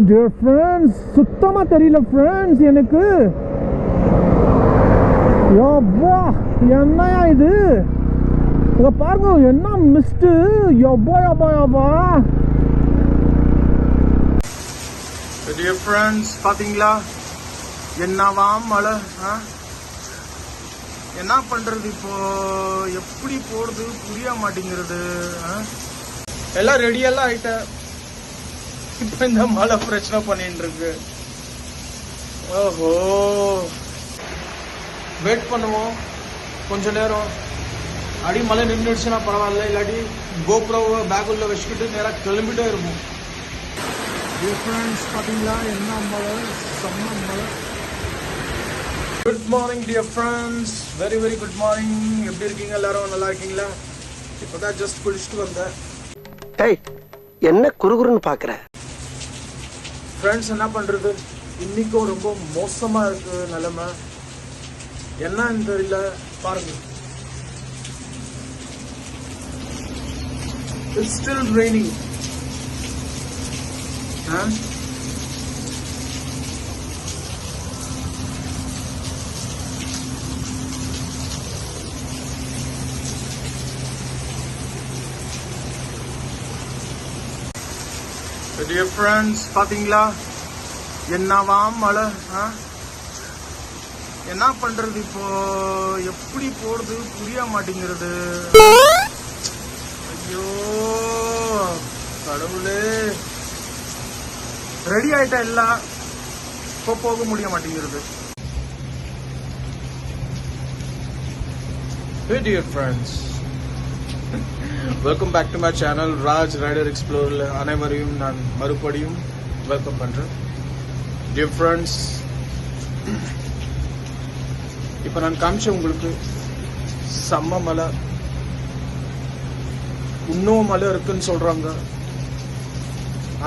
dear friends, சுத்தமா தெரியல friends எனக்கு. யப்பா என்னயா இது? இங்க பாருங்க என்ன மிஸ்ட். யப்பா யப்பா யப்பா. Dear friends, பாத்தீங்களா என்னவா மழை? என்ன பண்றது இப்போ? எப்படி போறது புரிய மாட்டேங்கிறது. எல்லாம் ரெடியெல்லாம் ஆயிட்டேன். இப்ப இந்த மழை பிரச்சனை பண்ணிட்டு இருக்கு. ஓஹோ, வெயிட் பண்ணுவோம் கொஞ்ச நேரம். அடி மழை நின்றுடுச்சுன்னா பரவாயில்ல, இல்லாட்டி கோப்ரோவை பேக் உள்ள வச்சுக்கிட்டு நேராக கிளம்பிட்டே இருக்கும். ஃப்ரெண்ட்ஸ் பார்த்தீங்களா என்ன மழை, செம்ம மழை. Good morning dear friends, very very good morning. எப்படி இருக்கீங்க எல்லாரும்? நல்லா இருக்கீங்களா? இப்போதான் ஜஸ்ட் குளிச்சுட்டு வந்தேன். ஏய் என்ன குறுகுறுன்னு பார்க்குற? ஃப்ரெண்ட்ஸ் என்ன பண்ணுறது, இன்றைக்கும் ரொம்ப மோசமாக இருக்குது நிலைமை. என்னன்னு தெரியல, பாருங்க. It's still raining. Dear friends, பாத்தீங்களா என்னவா மழை. என்ன பண்றது இப்போ? எப்படி போறது புரிய மாட்டேங்கிறது. ஐயோ கடவுளே, ரெடி ஆயிட்டா எல்லாம், இப்போ போக முடிய மாட்டேங்கிறது. Hey dear friends, welcome back to my channel Raj rider எக்ஸ்ப்ளோரில் அனைவரையும் நான் மறுபடியும் வெல்கம் பண்ணுறேன். டியர் ஃப்ரெண்ட்ஸ், இப்போ நான் காமிச்சேன் உங்களுக்கு செம்ம மலை. இன்னும் மலை இருக்குன்னு சொல்கிறாங்க.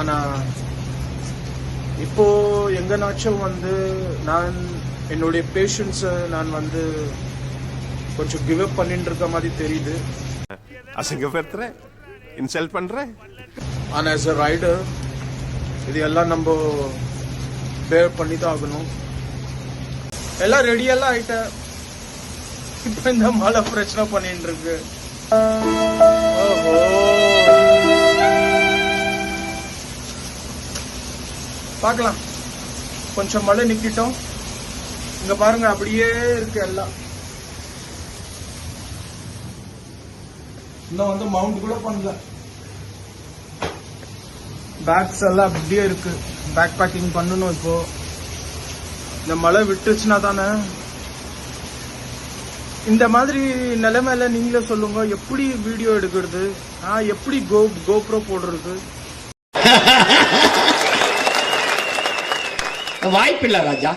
ஆனால் இப்போ எங்கனாச்சும் நான் என்னுடைய பேஷன்ஸை நான் கொஞ்சம் கிவ் அப் பண்ணிட்டு இருக்க மாதிரி தெரியுது. அசிங்கப்படுத்துறேன், இன்சல்ட் பண்றேன். ஆனால் ஆஸ் அ ரைடர் இது எல்லாம் நம்ம பேர் பண்ணி தான் ஆகணும். எல்லாம் ரெடியெல்லாம் ஆயிட்டேன். இப்போ இந்த மழை பிரச்சனை பண்ணிட்டு இருக்கு. ஓஹோ, பார்க்கலாம். கொஞ்சம் மழை நிக்கிட்டோம். இங்க பாருங்க அப்படியே இருக்கு எல்லாம். இன்னும் மவுண்ட் கூட பண்ணல. பேக்ஸ் எல்லாம் அப்படியே இருக்கு. பேக் பேக்கிங் பண்ணணும். இப்போ இந்த மழை விட்டுச்சுன்னா தானே. இந்த மாதிரி நிலைமையில நீங்களே சொல்லுங்க, எப்படி வீடியோ எடுக்கிறது, எப்படி கோப்ரோ போடுறது? வாய்ப்பில்லை ராஜா,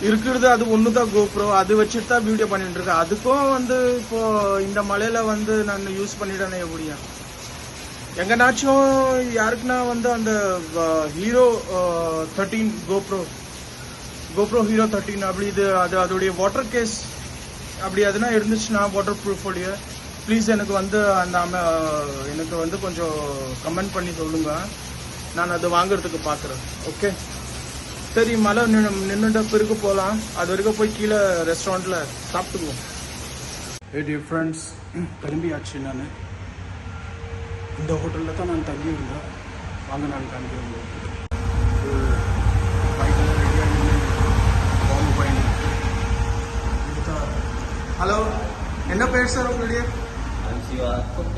இருக்கிறது அது ஒண்ணுதான் கோப்ரோ. அது வச்சுட்டு தான் வீடியோ பண்ணிட்டு இருக்கேன். அதுக்கும் இப்போ இந்த மழையில நான் யூஸ் பண்ணிட்டேனே எப்படியா? எங்கனாச்சும் யாருக்குன்னா அந்த ஹீரோ 13 கோப்ரோ ஹீரோ 13 அப்படி அதோடைய வாட்டர் கேஸ் அப்படி எதுனா இருந்துச்சுன்னா வாட்டர் ப்ரூஃபோடைய ப்ளீஸ் எனக்கு எனக்கு கொஞ்சம் கமெண்ட் பண்ணி சொல்லுங்க. நான் அது வாங்குறதுக்கு பார்க்குறேன். ஓகே, சரி. மழை நின்றுட்ட பிறகு போகலாம். அது வரைக்கும் போய் கீழே ரெஸ்டாரண்ட்ல சாப்பிட்டுக்குவோம். டியர் ஃப்ரெண்ட்ஸ், கிளம்பியாச்சு. நான் இந்த ஹோட்டலில் தான் நான் தங்கி இருந்தேன். வாங்க நான் காமிக்கிறேன். ஹலோ, என்ன பேர் சார் உங்களுடைய?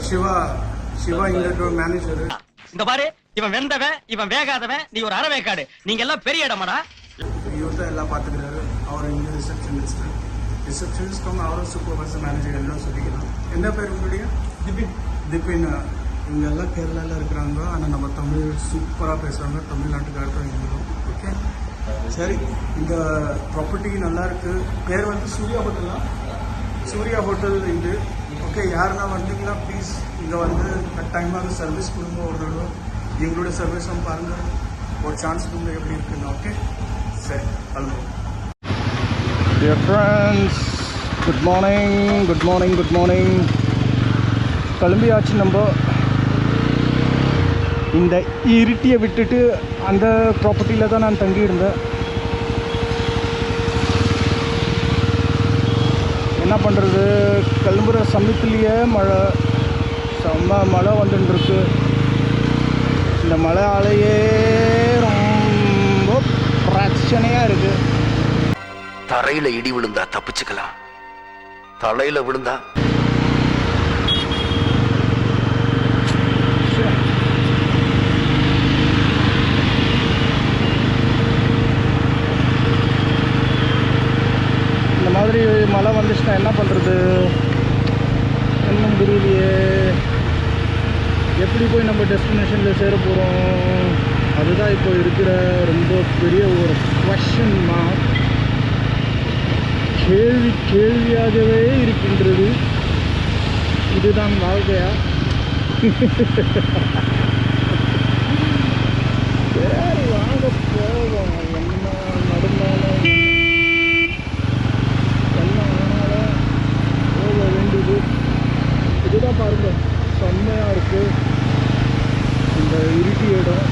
சிவா இங்க மேனேஜர். இந்த பாரு, இவன் வெந்தவன், இவன் வேகாதவன், நீ ஒரு அறவேக்காடு. நீங்க எல்லாம் பெரிய இடமாடா. இவர் தான் எல்லாம் பாத்துக்கிறாரு. அவர் இங்க ரிசப்ஷனிஸ்ட் அவரும் சூப்பர்வைசர் மேனேஜர் எல்லாம் சொல்லிக்கலாம். என்ன பேர் உங்களுடைய? திபின். இவங்க எல்லாம் கேரளால இருக்கிறாங்க. ஆனா நம்ம தமிழ் சூப்பரா பேசுறாங்க. தமிழ்நாட்டுக்காரர்கள் இவங்களும். ஓகே, சரி. இந்த ப்ராப்பர்ட்டி நல்லா இருக்கு. பேர் சூர்யா ஹோட்டல் இங்கு. ஓகே, யாருன்னா வந்தீங்கன்னா ப்ளீஸ் இங்கே கட்டாயமாக சர்வீஸ் கொடுங்க. ஒரு தடவை எங்களோட சர்வீஸும் பாருங்க, ஒரு சான்ஸ் கொடுங்க எப்படி இருக்குன்னு. ஓகே, சரி, கிளம்புவோம். Dear friends, good morning. கிளம்பியாச்சு நம்ம. இந்த இருட்டியை விட்டுட்டு அந்த ப்ராப்பர்ட்டியில் தான் நான் தங்கியிருந்தேன். என்ன பண்ணுறது, கிளம்புற சமயத்துலேயே மழை, செம்ம மழை வந்துட்டுருக்கு. இந்த மழையாலேயே ரொம்ப பிரச்சனையாக இருக்குது. தரையில இடி விழுந்தா தப்பிச்சுக்கலாம், தலையில விழுந்தா இந்த மாதிரி மழை வந்துச்சுன்னா என்ன பண்ணுறது இன்னும் புரியலையே. எப்படி போய் நம்ம டெஸ்டினேஷனில் சேர போகிறோம், அதுதான் இப்போ இருக்கிற ரொம்ப பெரிய ஒரு கொஷன் மார்க். கேள்வியாகவே இருக்கின்றது. இதுதான் வாழ்க்கையா? சரி வாங்க போவோம். என்ன நடந்தாலும் என்ன ஆனாலும் போக வேண்டியது. இதுதான் பாருங்க, செம்மையாக இருக்குது இந்த இருட்டி இடம்.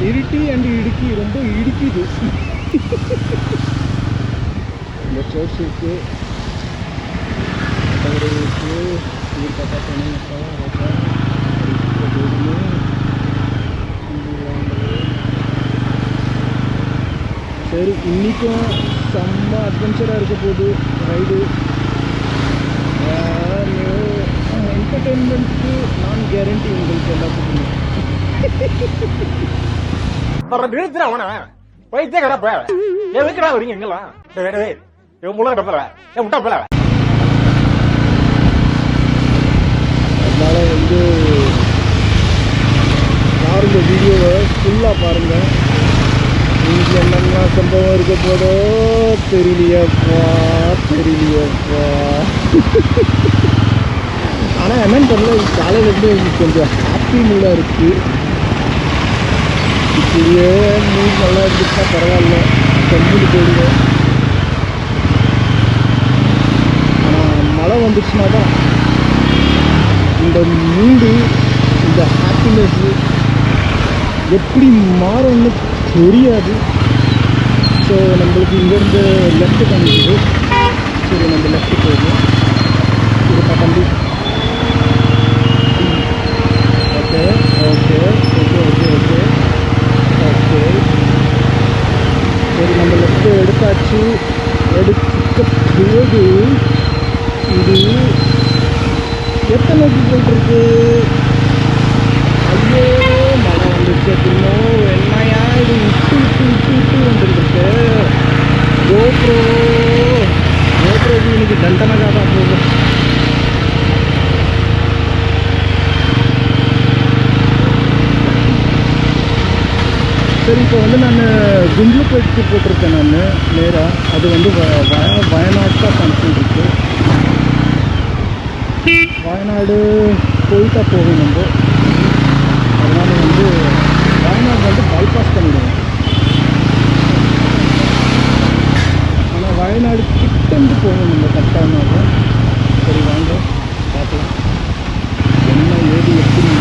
இருட்டி அண்ட் இடுக்கி ரொம்ப இடிக்குது. இந்த சர்ச் இருக்குது, இருக்குது, ஊர் பார்த்தா சரி, இன்றைக்கும் செம்ம அட்வென்ச்சராக இருக்க போகுது ரைடு. என்டர்டெயின்மெண்ட்டுக்கு நான் கேரண்டி உங்களுக்கு எல்லாத்துக்குமே. நிறுத்துற அவன வைத்தே கடப்ப எதுக்குடா வரீங்க எங்கெல்லாம் முள்ள கடப்பல முட்டா போல. அதனால் வந்து பாருங்கள், வீடியோவை ஃபுல்லாக பாருங்கள். இங்கே என்னென்ன சம்பவம் இருக்க போதோ தெரியலையப்பா. ஆனால் என்னன்னு தெரியல, காலையிலேருந்து எனக்கு கொஞ்சம் ஹாப்பி மூடாக இருக்குது. இப்படியே மூட் நல்லா இருந்துச்சுன்னா பரவாயில்ல, கம்மிட்டு போயிடுவேன். ஆனால் மழை வந்துச்சுன்னா தான் இந்த மூடு, இந்த ஹாப்பினஸ்ஸு எப்படி மாறும்னு தெரியாது. ஸோ நம்மளுக்கு இங்கேருந்து லெஃப்ட்டு காமிக்குது. சரி, நம்ம லெஃப்ட்டு போயிடுவோம். இருப்பா தம்பி. Okay okay okay okay okay okay சரி, நம்ம லெஃப்ட்டு எடுத்தாச்சு. எடுத்துக்க பிறகு இது எத்தனை போயிட்டுருக்கு. ஐயோ மழை வந்துருச்சு. இன்னும் என்னையா இது விட்டு வந்துருக்கு. கோப்ரோக்கு இன்னைக்கு தண்டனைக்காக தான் போகும். சரி, இப்போ வந்து நான் குண்டுப்பேட்டுக்கு போட்டிருக்கேன். நான் நேராக அது வந்து வயநாடு தான் காமிச்சிருக்கு. வயநாடு போயிட்டா போகும் நம்ம. அதனால் வந்து வயநாடு வந்து பைபாஸ் பண்ணிடுவோம். ஆனால் வயநாடு கிட்டேருந்து போகணும் நம்ம கரெக்டாக. சரி வாங்க பார்க்கலாம் என்ன ஏது எப்படி.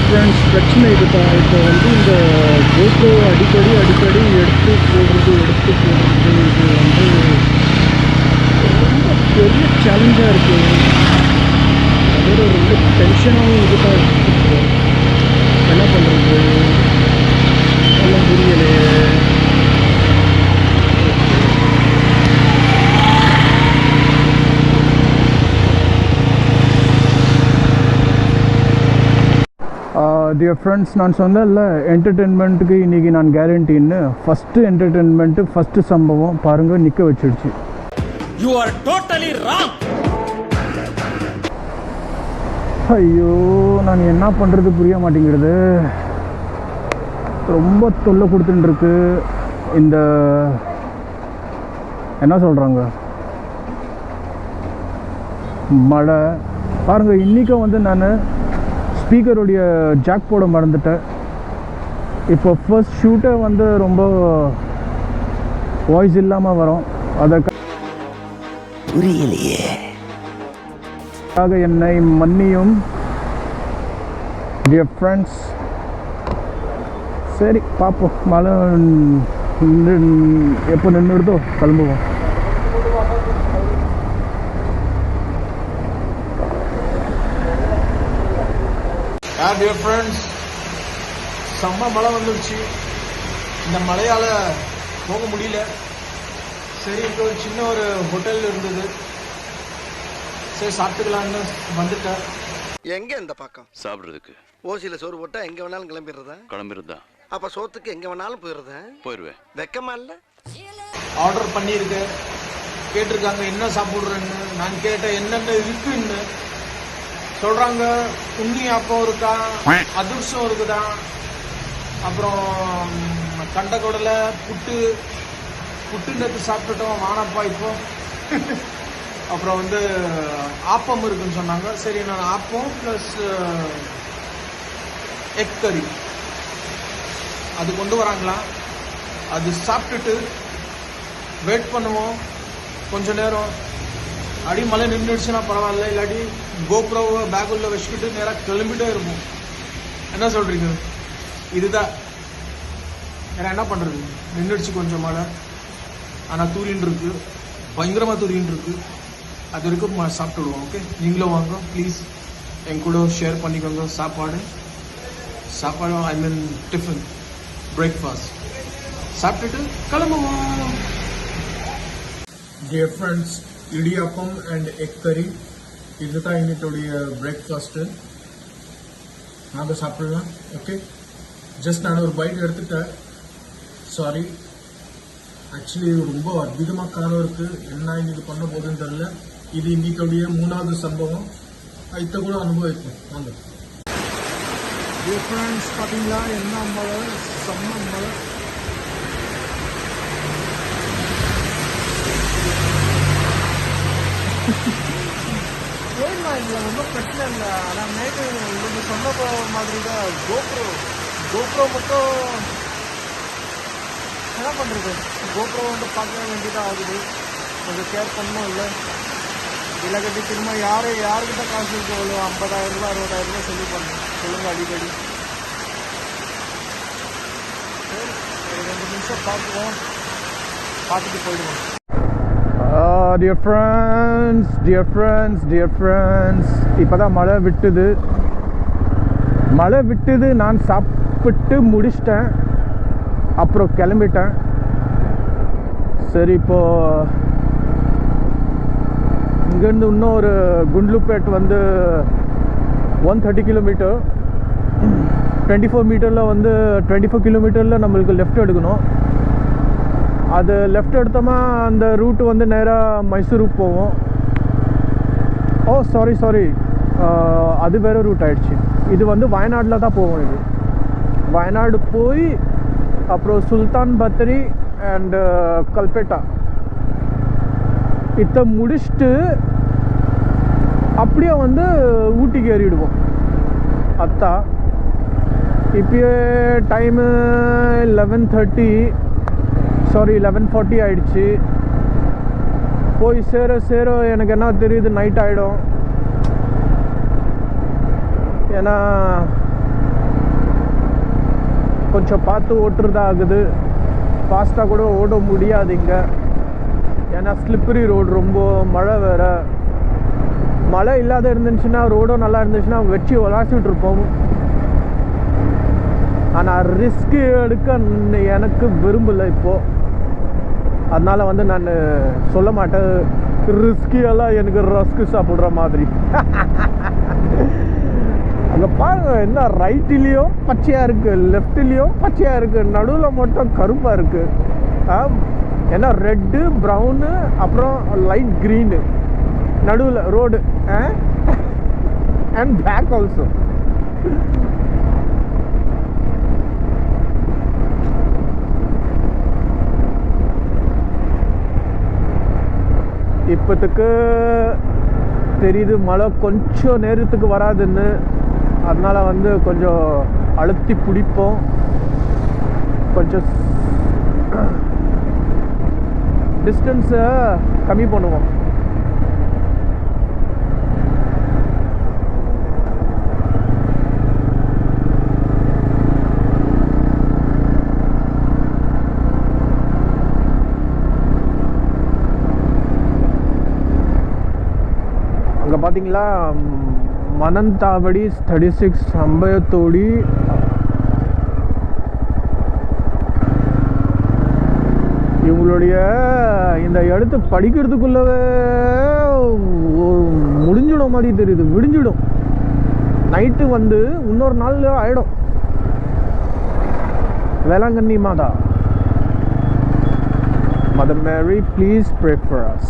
ஃப்ரெண்ட்ஸ், பிரச்சனை இதுதான். இப்போ வந்து இந்த GoPro அடிக்கடி எடுத்து போடுறது இது வந்து ரொம்ப பெரிய சேலஞ்சாக இருக்குது. அதோட ரொம்ப டென்ஷனாகவும் இதுதான் இருக்குது. என்ன பண்ணுறது எல்லாம் புரியலையே. டியர் ஃப்ரெண்ட்ஸ், நான் சொன்னேன்ல என்டர்டெயின்மெண்ட்டுக்கு இன்றைக்கி நான் கேரண்டின்னு. ஃபஸ்ட்டு என்டர்டெயின்மெண்ட்டு, ஃபஸ்ட்டு சம்பவம் பாருங்கள், நிற்க வச்சிடுச்சு. You are totally wrong. ஐயோ, நான் என்ன பண்ணுறது புரிய மாட்டேங்கிறது. ரொம்ப தொல்லை கொடுத்துட்டுருக்கு இந்த என்ன சொல்கிறாங்க மழை. பாருங்கள், இன்றைக்கும் வந்து நான் ஸ்பீக்கருடைய ஜாக் போட மறந்துட்டேன். இப்போ ஃபர்ஸ்ட் ஷூட்டை வந்து ரொம்ப வாய்ஸ் இல்லாமல் வரும். அதை புரியலையே. என்னை மன்னியும் டியர் ஃப்ரெண்ட்ஸ். சரி பார்ப்போம், மழை எப்போ நின்றுடுதோ கிளம்புவோம். டியர் ஃப்ரெண்ட்ஸ், செம்ம மழை வந்துடுச்சு. இந்த மழையால் போக முடியல. சரி, இங்கே ஒரு சின்ன ஒரு ஹோட்டல் இருந்தது, சரி சாப்பிட்டுக்கலான்னு வந்துட்டேன். எங்க இந்த பக்கம் சாப்பிடுறதுக்கு ஓசியில சோறு போட்டா எங்க வேணாலும் கிளம்பிருந்தா அப்ப சோத்துக்கு எங்க வேணாலும் போயிருவேன். வெக்கமா இல்ல? ஆர்டர் பண்ணியிருக்கேன். கேட்டிருக்காங்க என்ன சாப்பிட்றேன்னு. நான் கேட்டேன் என்னென்ன இருக்குன்னு. சொல்றாங்க உண்ணி அப்பம் இருக்கா, அதிர்சம் இருக்குதா, அப்புறம் கண்டக்கொடலை புட்டுன்றது சாப்பிட்டுட்டோம் வானப்பா இப்போ. அப்புறம் வந்து ஆப்பம் இருக்குன்னு சொன்னாங்க. சரி, நான் ஆப்பம் ப்ளஸ் எக் கறி அது கொண்டு வராங்களா, அது சாப்பிட்டுட்டு வெயிட் பண்ணுவோம் கொஞ்ச நேரம். அடி மழை நின்றுடுச்சுன்னா பரவாயில்ல, இல்லாட்டி கோப்ரோவை பேக் உள்ள வச்சுக்கிட்டு நேராக கிளம்பிட்டே இருப்போம். என்ன சொல்றீங்க? இதுதான் ஏன்னா என்ன பண்றது, நின்றுடுச்சு கொஞ்சம் மழை. ஆனால் தூரின்னு இருக்கு, பயங்கரமாக தூரின்னு இருக்கு. அது வரைக்கும் சாப்பிட்டுடுவோம். ஓகே, நீங்களும் வாங்க ப்ளீஸ், என் கூட ஷேர் பண்ணிக்கோங்க சாப்பாடு. ஐ மீன் டிஃபன், பிரேக்ஃபாஸ்ட் சாப்பிட்டுட்டு கிளம்புவோம். Dear friends, idiyappam and egg கறி இதுதான் இன்னைக்குடைய பிரேக்ஃபாஸ்ட்டு. நாங்கள் சாப்பிடலாம். ஓகே, ஜஸ்ட் நான் ஒரு பைட் எடுத்துட்டேன். சாரி, ஆக்சுவலி ரொம்ப அற்புதமாக காரம் இருக்குது. என்ன இன்னைக்கு பண்ண போகுதுன்னு தெரியல. இது இன்னைக்குடைய 3வது சம்பவம். இதை கூட அனுபவிப்போம் வாங்க. டியர் ஃப்ரெண்ட்ஸ், பார்த்தீங்களா என்ன மழை, செம்ம மழை. ஏன்னா இதில் ஒன்றும் பிரச்சனை இல்லை. ஆனால் நைட்டு உங்களுக்கு சொன்ன மாதிரி தான் கோப்ரோ மட்டும் என்ன பண்ணுறது, கோப்ரோ வந்து பார்க்க வேண்டியதாக ஆகுது. கொஞ்சம் கேர் பண்ணணும் இல்லை இதில் கட்டி திரும்ப யாருக்கிட்ட காசு இருக்கு, எவ்வளோ 50,000 ரூபா 60,000 ரூபா சொல்லி பண்ணணும் சொல்லுங்கள் அடிக்கடி. சரி, ஒரு 2 நிமிஷம் பார்த்துட்டு போயிடுவோம். டியர் ஃப்ரெண்ட்ஸ், இப்போ தான் மழை விட்டுது. நான் சாப்பிட்டு முடிச்சிட்டேன், அப்புறம் கிளம்பிட்டேன். சரி, இப்போது இங்கேருந்து இன்னும் ஒரு குண்ட்லுப்பேட் வந்து 130 கிலோமீட்டர், 24 கிலோமீட்டரில் நம்மளுக்கு லெஃப்ட் எடுக்கணும். அது லெஃப்ட் எடுத்தோமா அந்த ரூட்டு வந்து நேராக மைசூருக்கு போவோம். ஓ சாரி, அது வேறு ரூட் ஆகிடுச்சு. இது வந்து வயநாட்டில் தான் போவோம். இது வயநாடு போய் அப்புறம் சுல்தான் பத்தரி அண்டு கல்பேட்டா இதை முடிச்சுட்டு அப்படியே வந்து ஊட்டிக்கு ஏறிடுவோம். அத்தா இப்போயே டைமு 11:40 ஆயிடுச்சு. போய் சேர எனக்கு என்ன தெரியுது, நைட் ஆகிடும். ஏன்னா கொஞ்சம் பார்த்து ஓட்டுறதா ஆகுது. ஃபாஸ்ட்டாக கூட ஓட முடியாது இங்கே, ஏன்னா ஸ்லிப்பரி ரோடு, ரொம்ப மழை வேறு. மழை இல்லாத இருந்துச்சுன்னா, ரோடும் நல்லா இருந்துச்சுன்னா வச்சு விளாசிட்டு இருப்போம். ஆனால் ரிஸ்க்கு எடுக்க எனக்கு விரும்பலை இப்போது. அதனால் வந்து நான் சொல்ல மாட்டேன், ரிஸ்கியெல்லாம் எனக்கு ரஸ்க்கு சாப்பிட்ற மாதிரி. அங்கே பாருங்க, என்ன ரைட்லேயும் பச்சையாக இருக்குது, லெஃப்ட்லேயும் பச்சையாக இருக்குது, நடுவில் மட்டும் கருப்பாக இருக்குது. ஏன்னா ரெட்டு, ப்ரௌனு, அப்புறம் லைட் க்ரீனு நடுவில் ரோடு. And back also. இப்போத்துக்கு தெரியுது மழை கொஞ்சம் நேரத்துக்கு வராதுன்னு. அதனால் வந்து கொஞ்சம் அழுத்தி பிடிப்போம், கொஞ்சம் டிஸ்டன்ஸை கம்மி பண்ணுவோம். பார்த்தீங்களா மனந்தாவடி 36 அம்பயத்தோடி இவங்களுடைய இந்த இடத்து படிக்கிறதுக்குள்ளவே முடிஞ்சிடும் மாதிரி தெரியுது. விடிஞ்சிடும். நைட்டு வந்து இன்னொரு நாள் ஆயிடும். வேளாங்கண்ணி மாதா, Mother Mary, please pray for us.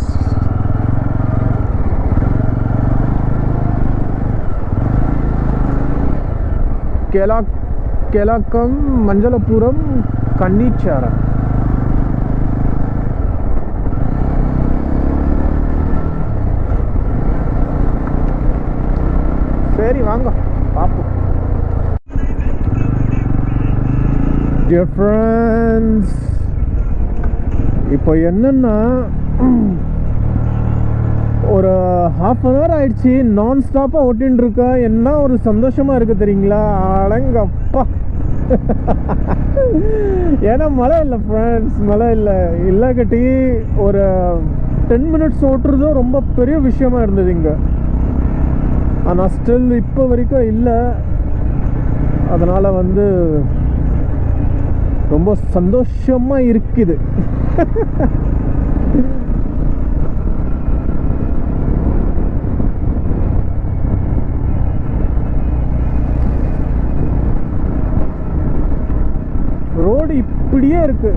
Kelakkam, Manjalapuram, Kannichara. சரி வாங்க பார்ப்போம். Dear friends, இப்போ என்னன்னா ஒரு ½ an hour ஆயிடுச்சு நான் ஸ்டாப்பாக ஓட்டின்னு இருக்கா. என்ன ஒரு சந்தோஷமா இருக்கு தெரியுங்களா? அடங்கப்பா. ஏன்னா மழை இல்லை ஃப்ரெண்ட்ஸ், மழை இல்லை கட்டி ஒரு 10 minutes ஓட்டுறதும் ரொம்ப பெரிய விஷயமா இருந்தது இங்கே. ஆனால் ஸ்டில் இப்போ வரைக்கும் இல்லை. அதனால் வந்து ரொம்ப சந்தோஷமாக இருக்குது. ரோடு இப்படியே இருக்கு.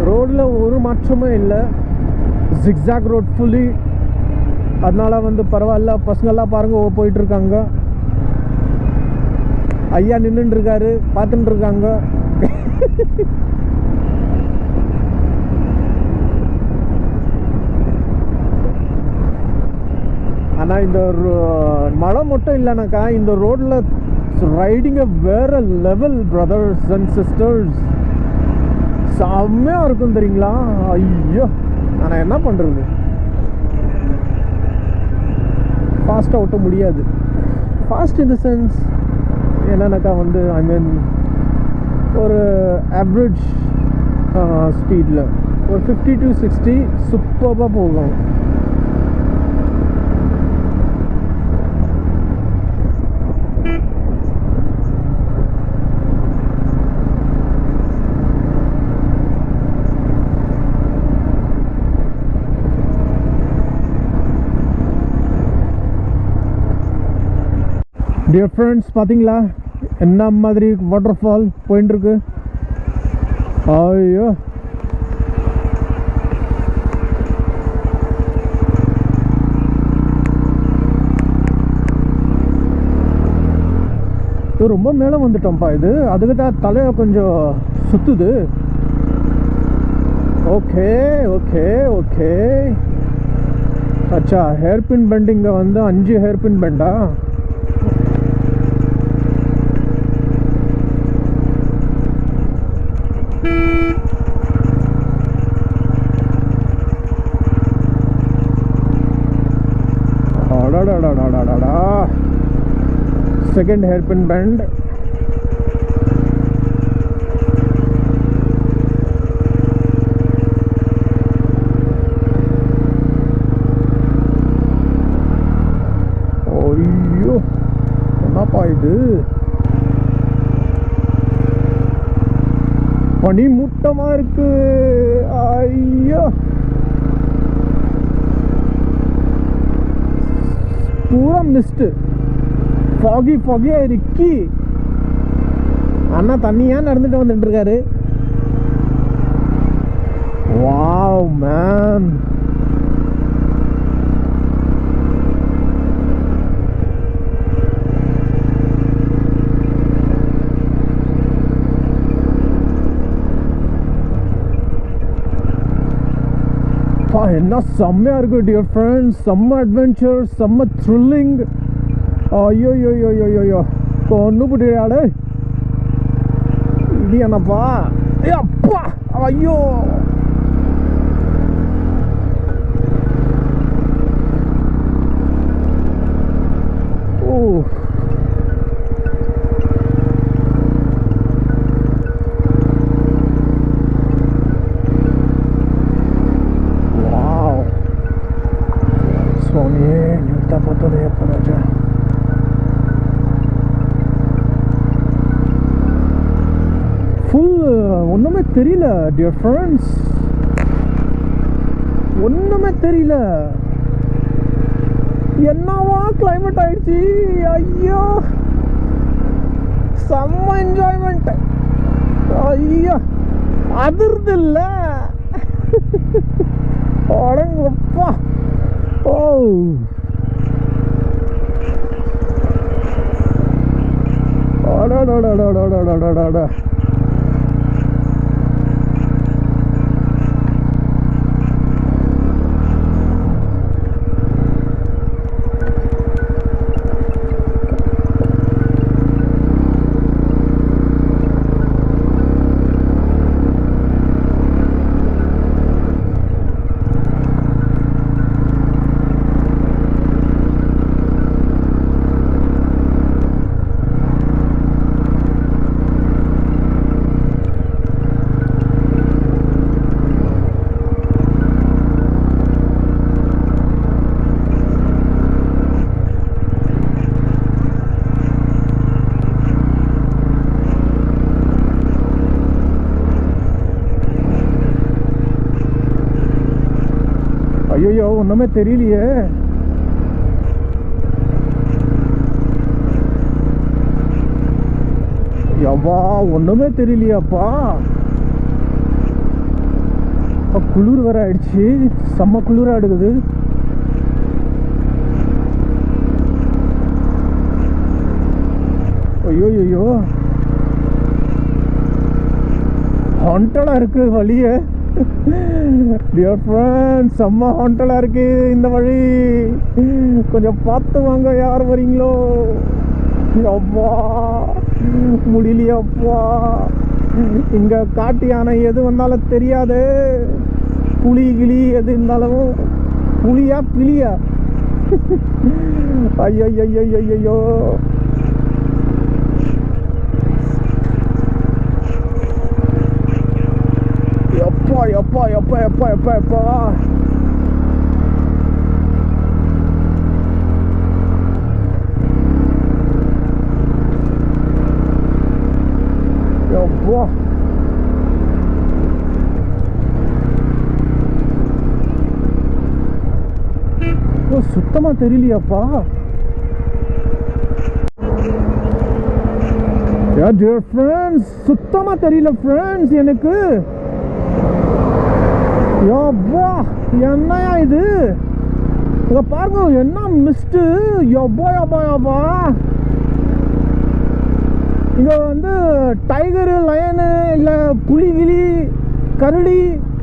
ரோடில் ஒரு மாற்றமே இல்லை. Zigzag road fully. அதனால வந்து பரவாயில்ல. பசங்கள்லாம் பாருங்க போயிட்டு இருக்காங்க. ஐயா நின்றுட்டு இருக்காரு, பார்த்துட்டு இருக்காங்க. ஆனால் இந்த மழை மட்டும் இல்லைனாக்கா இந்த ரோடில் ரைடிங்கை வேற லெவல் பிரதர்ஸ் அண்ட் சிஸ்டர்ஸ். செம்மையாக இருக்கும் தெரியுங்களா? ஐயோ, ஆனால் என்ன பண்ணுறது, ஃபாஸ்ட்டாக ஓட்ட முடியாது. ஃபாஸ்ட் இன் த சென்ஸ் என்னன்னாக்கா வந்து ஐ மீன் ஒரு ஆவரேஜ் ஸ்பீடில் ஒரு 50 to 60 சூப்பராக போகும். டியர் ஃப்ரெண்ட்ஸ், பார்த்தீங்களா என்ன மாதிரி வாட்டர் ஃபால் போயின்னு இருக்கு? ஐயோ, இது ரொம்ப மேலே வந்துட்டோம்ப்பா. இது அதுக்கு தான் தலையை கொஞ்சம் சுற்றுது. Okay okay okay. அச்சா, ஹேர்பின் பெண்டிங்க வந்து 5 ஹேர்பின் பெண்டா? Second hairpin bend. ஐயோ, என்னப்பா இது? பனி மூட்டமா இருக்கு. ஐயோ, பூரா மிஸ்ட், ஃபாகியா இருக்கி. அண்ணா தண்ணியா நடந்துட்டு வந்துட்டு இருக்காரு. வாவ் மேன், என்ன செம்மையா இருக்கு டியர் ஃப்ரெண்ட்ஸ். செம்ம அட்வென்ச்சர், செம்ம த்ரில்லிங். ஐயோ யோ யோ யோ யோ யோ, ஒன்று புட்டியாடு இது என்னப்பா? அப்பா, ஐயோ. ஓ, வாவ் சுவாமியே. ஒன்றுமே தெரியல டியர் ஃப்ரெண்ட்ஸ், ஒன்றுமே தெரியல. என்னவா கிளைமேட் ஆயிடுச்சு. ஐயோ செம்ம என்ஜாய்மெண்ட். ஐயோ அதிர்து இல்ல. அடங்கப்பா. ஓ அடடடடடடடடடடா. ஐயோ ஒன்றுமே தெரியலையே. யப்பா ஒன்றுமே தெரியலையாப்பா. குளிர் வேற ஆயிடுச்சு, செம்ம குளிராக எடுக்குது. ஐயோ ஐயோ ஹாண்டடாக இருக்கு வழியே. டியர் ஃப்ரெண்ட்ஸ் செம்ம ஹாண்டடாக இருக்கு இந்த வழி. கொஞ்சம் பார்த்து வாங்க யார் வரீங்களோ. அப்பா முடியலையப்பா. இங்கே காட்டு யானை எது வந்தாலும் தெரியாது. புலி கிளி எது இருந்தாலும் புலியா பிளியா. ஐயோ ஐயோ ஐயோ. எப்பா எப்பா எப்பா எப்பா எப்பா எப்பா. எப்பா சுத்தமா தெரியலையாப்பா. சுத்தமா தெரியல ஃப்ரெண்ட்ஸ் எனக்கு. யப்பா என்னையா இது. இங்க பாருங்க என்ன மிஸ்ட். யப்பா யப்பா யப்பா. இங்க வந்து டைகரு லயனு இல்ல புலி கிளி கரடி.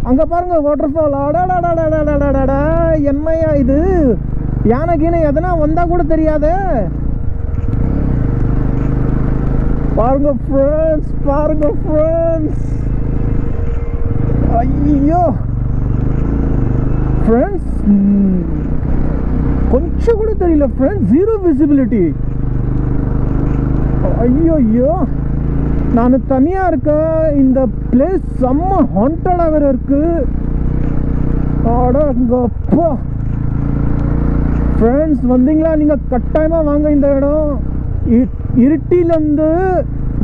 அங்க பாருங்க வாட்டர் ஃபால். அடாடாடாடாடாடாடா என்னையா இது. யானை கீனை எதனா வந்தா கூட தெரியாது. பாருங்க ஃப்ரெண்ட்ஸ், பாருங்க ஃப்ரெண்ட்ஸ். ஐயோ ஃப்ரெண்ட்ஸ் கொஞ்சம் கூட தெரியல ஃப்ரெண்ட்ஸ். Zero visibility. ஐயோ ஐயோ நான் தனியாக இருக்கேன். இந்த பிளேஸ் செம்ம ஹாண்டடாக வேற இருக்கு. அடங்கப்பா ஃப்ரெண்ட்ஸ் வந்தீங்களா நீங்கள் கட்டாயமாக வாங்க இந்த இடம். இருட்டிலேருந்து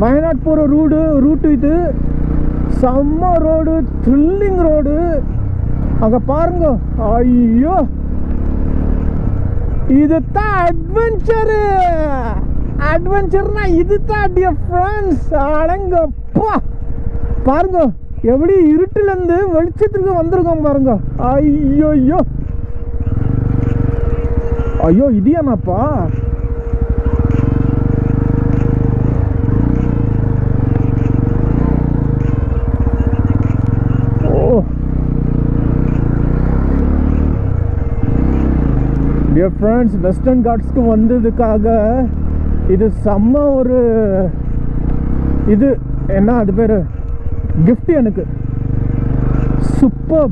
வயநாடு போகிற ரூட்டு இது. செம்ம ரோடு, த்ரில்லிங் ரோடு. அங்கே பாருங்க. ஐயோ இதுதான் அட்வென்ச்சரு. அட்வென்ச்சர்னா இதுதான் டியர் ஃப்ரெண்ட்ஸ். அடங்கப்பா பாருங்க எப்படி இருட்டிலேருந்து வெளிச்சத்துக்கு வந்திருக்கோம் பாருங்க. ஐயோ ஐயோ ஐயோ இடியானாப்பா. டியர் ஃப்ரெண்ட்ஸ் வெஸ்டர்ன் காட்ஸ்க்கு வந்ததுக்காக இது செம்ம ஒரு இது என்ன அது பேர் கிஃப்ட் எனக்கு. சூப்பர்.